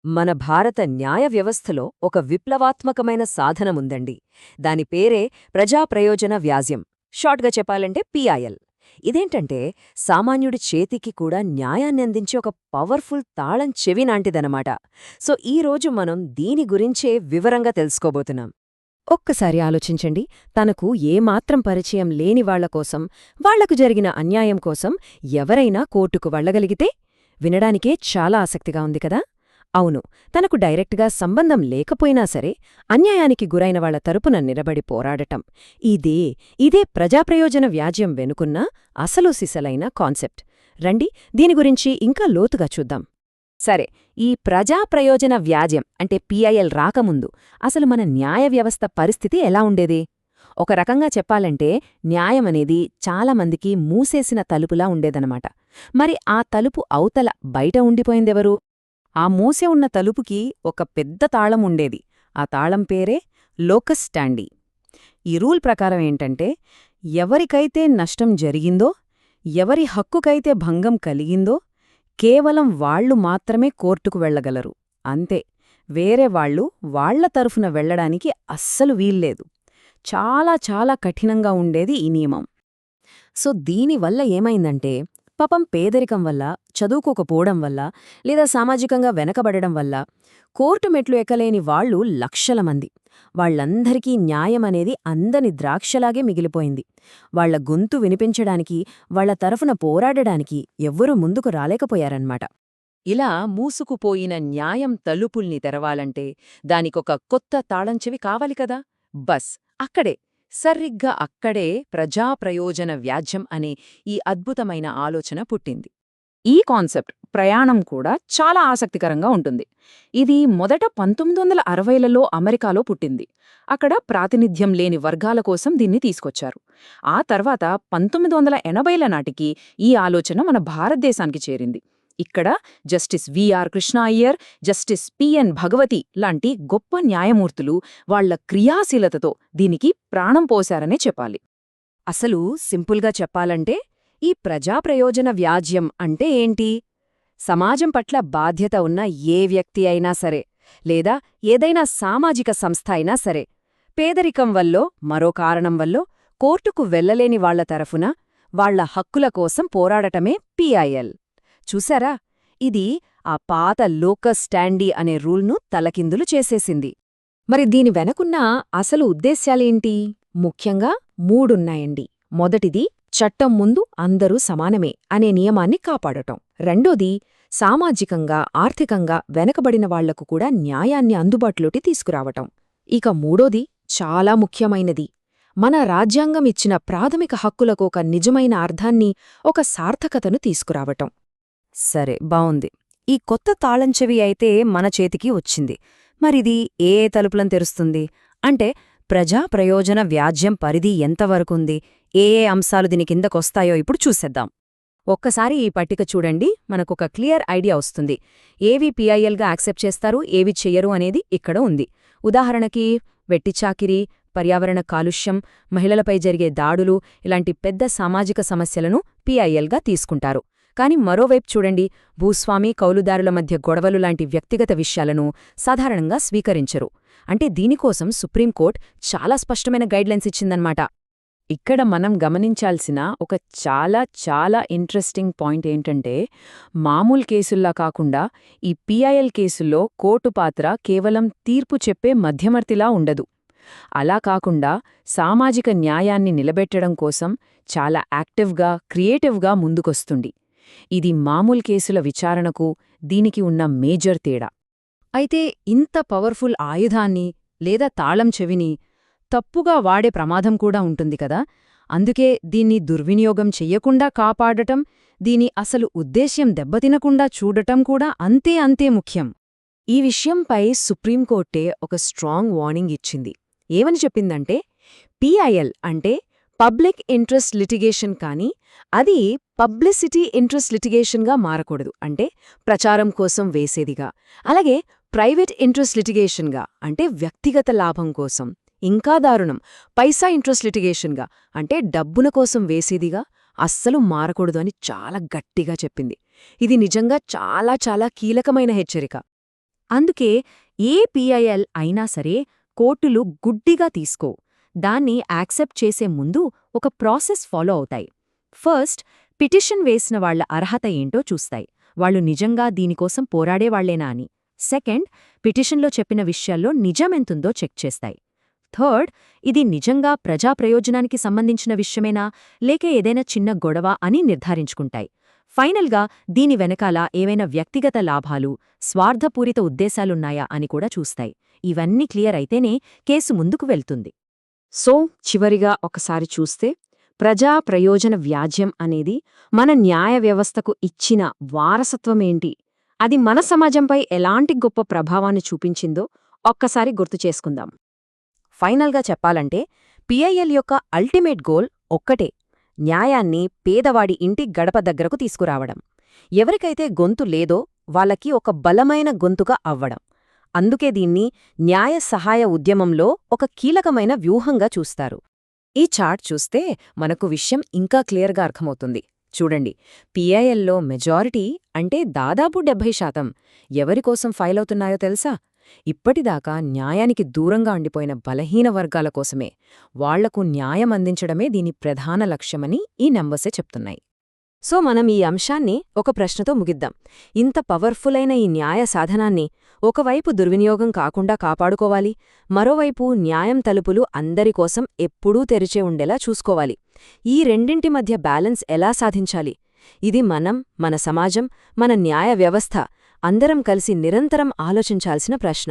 మన భారత న్యాయ వ్యవస్థలో ఒక విప్లవాత్మకమైన సాధనముందండి. దాని పేరే ప్రజాప్రయోజన వ్యాజ్యం, షార్ట్గా చెప్పాలంటే పిఐఎల్. ఇదేంటంటే సామాన్యుడి చేతికి కూడా న్యాయాన్ని అందించే ఒక పవర్ఫుల్ తాళం చెవినాంటిదనమాట. సో ఈరోజు మనం దీని గురించే వివరంగా తెలుసుకోబోతున్నాం. ఒక్కసారి ఆలోచించండి, తనకు ఏమాత్రం పరిచయం లేని వాళ్లకోసం, వాళ్లకు జరిగిన అన్యాయం కోసం ఎవరైనా కోర్టుకు వెళ్లగలిగితే వినడానికే చాలా ఆసక్తిగా ఉంది కదా. అవును, తనకు డైరెక్ట్గా సంబంధం లేకపోయినా సరే అన్యాయానికి గురైన వాళ్ల తరపున నిలబడి పోరాడటం, ఇదే ప్రజాప్రయోజన వ్యాజ్యం వెనుకున్న అసలు సిసలైన కాన్సెప్ట్. రండి దీని గురించి ఇంకా లోతుగా చూద్దాం. సరే, ఈ ప్రజాప్రయోజన వ్యాజ్యం అంటే పిఐఎల్ రాకముందు అసలు మన న్యాయ వ్యవస్థ పరిస్థితి ఎలా ఉండేది? ఒక రకంగా చెప్పాలంటే న్యాయమనేది చాలామందికి మూసేసిన తలుపులా ఉండేదనమాట. మరి ఆ తలుపు అవతల బయట ఉండిపోయిందెవరు? ఆ మూసే ఉన్న తలుపుకి ఒక పెద్ద తాళం ఉండేది. ఆ తాళం పేరే లోకస్ స్టాండీ. ఈ రూల్ ప్రకారం ఏంటంటే, ఎవరికైతే నష్టం జరిగిందో, ఎవరి హక్కుకైతే భంగం కలిగిందో కేవలం వాళ్లు మాత్రమే కోర్టుకు వెళ్లగలరు, అంతే. వేరే వాళ్లు వాళ్ల తరఫున వెళ్లడానికి అస్సలు వీల్లేదు. చాలా చాలా కఠినంగా ఉండేది ఈ నియమం. సో దీనివల్ల ఏమైందంటే, పాపం పేదరికం వల్ల, చదువుకోకపోవడం వల్ల, లేదా సామాజికంగా వెనకబడడం వల్ల కోర్టు మెట్లు ఎక్కలేని వాళ్లు లక్షల మంది. వాళ్లందరికీ న్యాయమనేది అందని ద్రాక్షలాగే మిగిలిపోయింది. వాళ్ల గొంతు వినిపించడానికి, వాళ్ల తరఫున పోరాడడానికి ఎవ్వరూ ముందుకు రాలేకపోయారన్నమాట. ఇలా మూసుకుపోయిన న్యాయం తలుపుల్ని తెరవాలంటే దానికొక కొత్త తాళంచెవి కావాలి కదా. బస్ సరిగ్గా అక్కడే ప్రజాప్రయోజన వ్యాజ్యం అనే ఈ అద్భుతమైన ఆలోచన పుట్టింది. ఈ కాన్సెప్ట్ ప్రయాణం కూడా చాలా ఆసక్తికరంగా ఉంటుంది. ఇది మొదట 1960లలో అమెరికాలో పుట్టింది. అక్కడ ప్రాతినిధ్యం లేని వర్గాల కోసం దీన్ని తీసుకొచ్చారు. ఆ తర్వాత 1980ల నాటికి ఈ ఆలోచన మన భారతదేశానికి చేరింది. ఇక్కడ justice V R Krishna Iyer, justice P N Bhagwati లాంటి గొప్ప న్యాయమూర్తులు వాళ్ల క్రియాశీలతతో దీనికి ప్రాణం పోశారనే చెప్పాలి. అసలు సింపుల్గా చెప్పాలంటే ఈ ప్రజాప్రయోజన వ్యాజ్యం అంటే ఏంటి? సమాజం పట్ల బాధ్యత ఉన్న ఏ వ్యక్తి అయినా సరే, లేదా ఏదైనా సామాజిక సంస్థ అయినా సరే, పేదరికం వల్లో మరో కారణం వల్లో కోర్టుకు వెళ్లలేని వాళ్ల తరఫున వాళ్ల హక్కుల కోసం పోరాడటమే పిఐఎల్. చూశారా, ఇది ఆ పాత లోకస్ స్టాండీ అనే రూల్ను తలకిందులు చేసేసింది. మరి దీని వెనకున్న అసలు ఉద్దేశ్యాలేంటి? ముఖ్యంగా మూడున్నాయండి. మొదటిది, చట్టం ముందు అందరూ సమానమే అనే నియమాన్ని కాపాడటం. రెండోది, సామాజికంగా ఆర్థికంగా వెనకబడిన వాళ్లకు కూడా న్యాయాన్ని అందుబాటులోకి తీసుకురావటం. ఇక మూడోది చాలా ముఖ్యమైనది, మన రాజ్యాంగం ఇచ్చిన ప్రాథమిక హక్కులకు ఒక నిజమైన అర్థాన్ని, ఒక సార్థకతను తీసుకురావటం. సరే, బావుంది. ఈ కొత్త తాళంచెవి అయితే మన చేతికి వచ్చింది. మరిది ఏ తలుపులను తెరుస్తుంది? అంటే ప్రజా ప్రయోజన వ్యాజ్యం పరిధి ఎంతవరకుంది, ఏ అంశాలు దీని కిందకొస్తాయో ఇప్పుడు చూసేద్దాం. ఒక్కసారి ఈ పట్టిక చూడండి, మనకొక క్లియర్ ఐడియా వస్తుంది. ఏవి పిఐఎల్గా యాక్సెప్ట్ చేస్తారు, ఏవి చెయ్యరు అనేది ఇక్కడ ఉంది. ఉదాహరణకి వెట్టిచాకిరీ, పర్యావరణ కాలుష్యం, మహిళలపై జరిగే దాడులు ఇలాంటి పెద్ద సామాజిక సమస్యలను పిఐఎల్గా తీసుకుంటారు. కాని మరోవైపు చూడండి, భూస్వామి కౌలుదారుల మధ్య గొడవలు లాంటి వ్యక్తిగత విషయాలను సాధారణంగా స్వీకరించరు. అంటే దీనికోసం సుప్రీంకోర్టు చాలా స్పష్టమైన గైడ్లైన్స్ ఇచ్చిందన్నమాట. ఇక్కడ మనం గమనించాల్సిన ఒక చాలా చాలా ఇంట్రెస్టింగ్ పాయింట్ ఏంటంటే, మామూలు కేసుల్లా కాకుండా ఈ పిఐఎల్ కేసుల్లో కోర్టు పాత్ర కేవలం తీర్పు చెప్పే మధ్యవర్తిలా ఉండదు. అలా కాకుండా సామాజిక న్యాయాన్ని నిలబెట్టడం కోసం చాలా యాక్టివ్గా, క్రియేటివ్గా ముందుకొస్తుంది. ఇది మామూలు కేసుల విచారణకు దీనికి ఉన్న మేజర్ తేడా. అయితే ఇంత పవర్ఫుల్ ఆయుధాన్ని లేదా తాళం చెవిని తప్పుగా వాడే ప్రమాదం కూడా ఉంటుంది కదా. అందుకే దీన్ని దుర్వినియోగం చెయ్యకుండా కాపాడటం, దీని అసలు ఉద్దేశ్యం దెబ్బతినకుండా చూడటం కూడా అంతే ముఖ్యం. ఈ విషయంపై సుప్రీంకోర్టే ఒక స్ట్రాంగ్ వార్నింగ్ ఇచ్చింది. ఏమని చెప్పిందంటే, పిఐఎల్ అంటే పబ్లిక్ ఇంట్రెస్ట్ లిటిగేషన్, కానీ అది పబ్లిసిటీ ఇంట్రెస్ట్ లిటిగేషన్గా మారకూడదు. అంటే ప్రచారం కోసం వేసేదిగా. అలాగే ప్రైవేట్ ఇంట్రెస్ట్ లిటిగేషన్గా, అంటే వ్యక్తిగత లాభం కోసం. ఇంకా దారుణం, పైసా ఇంట్రెస్ట్ లిటిగేషన్గా, అంటే డబ్బున కోసం వేసేదిగా అస్సలు మారకూడదు అని చాలా గట్టిగా చెప్పింది. ఇది నిజంగా చాలా చాలా కీలకమైన హెచ్చరిక. అందుకే ఏ పీఐఎల్ అయినా సరే కోర్టులు గుడ్డిగా తీసుకో దాన్ని యాక్సెప్ట్ చేసే ముందు ఒక ప్రాసెస్ ఫాలో అవుతాయి. ఫస్ట్, పిటిషన్ వేసిన వాళ్ల అర్హత ఏంటో చూస్తాయి. వాళ్ళు నిజంగా దీనికోసం పోరాడేవాళ్లేనా అని. సెకండ్, పిటిషన్లో చెప్పిన విషయాల్లో నిజమెంతుందో చెక్ చేస్తాయి. థర్డ్, ఇది నిజంగా ప్రజా ప్రయోజనానికి సంబంధించిన విషయమేనా లేక ఏదైనా చిన్న గొడవ అని నిర్ధారించుకుంటాయి. ఫైనల్గా దీని వెనకాల ఏవైనా వ్యక్తిగత లాభాలు, స్వార్థపూరిత ఉద్దేశాలున్నాయా అని కూడా చూస్తాయి. ఇవన్నీ క్లియర్ అయితేనే కేసు ముందుకు వెళ్తుంది. సో చివరిగా ఒకసారి చూస్తే ప్రజా ప్రయోజన వ్యాజ్యం అనేది మన న్యాయ వ్యవస్థకు ఇచ్చిన వారసత్వమేంటి, అది మన సమాజంపై ఎలాంటి గొప్ప ప్రభావాన్ని చూపించిందో ఒక్కసారి గుర్తు చేసుకుందాం. ఫైనల్గా చెప్పాలంటే పిఐఎల్ యొక్క అల్టిమేట్ గోల్ ఒక్కటే, న్యాయాన్ని పేదవాడి ఇంటి గడప దగ్గరకు తీసుకురావడం. ఎవరికైతే గొంతు లేదో వాళ్ళకి ఒక బలమైన గొంతుగా అవ్వడం. అందుకే దీన్ని న్యాయ సహాయ ఉద్యమంలో ఒక కీలకమైన వ్యూహంగా చూస్తారు. ఈ చార్ట్ చూస్తే మనకు విషయం ఇంకా క్లియర్గా అర్థమవుతుంది. చూడండి, పిఐఎల్లో మెజారిటీ అంటే దాదాపు 70% ఎవరికోసం ఫైల్ అవుతున్నాయో తెలుసా? ఇప్పటిదాకా న్యాయానికి దూరంగా ఉండిపోయిన బలహీన వర్గాల కోసమే. వాళ్లకు న్యాయం అందించడమే దీని ప్రధాన లక్ష్యమని ఈ నంబర్సే చెప్తున్నాయి. సో మనం ఈ అంశాన్ని ఒక ప్రశ్నతో ముగిద్దాం. ఇంత పవర్ఫుల్ అయిన ఈ న్యాయ సాధనాన్ని ఒకవైపు దుర్వినియోగం కాకుండా కాపాడుకోవాలి, మరోవైపు న్యాయం తలుపులు అందరికోసం ఎప్పుడూ తెరిచే ఉండేలా చూసుకోవాలి. ఈ రెండింటి మధ్య బ్యాలెన్స్ ఎలా సాధించాలి? ఇది మన సమాజం, మన న్యాయ వ్యవస్థ అందరం కలిసి నిరంతరం ఆలోచించాల్సిన ప్రశ్న.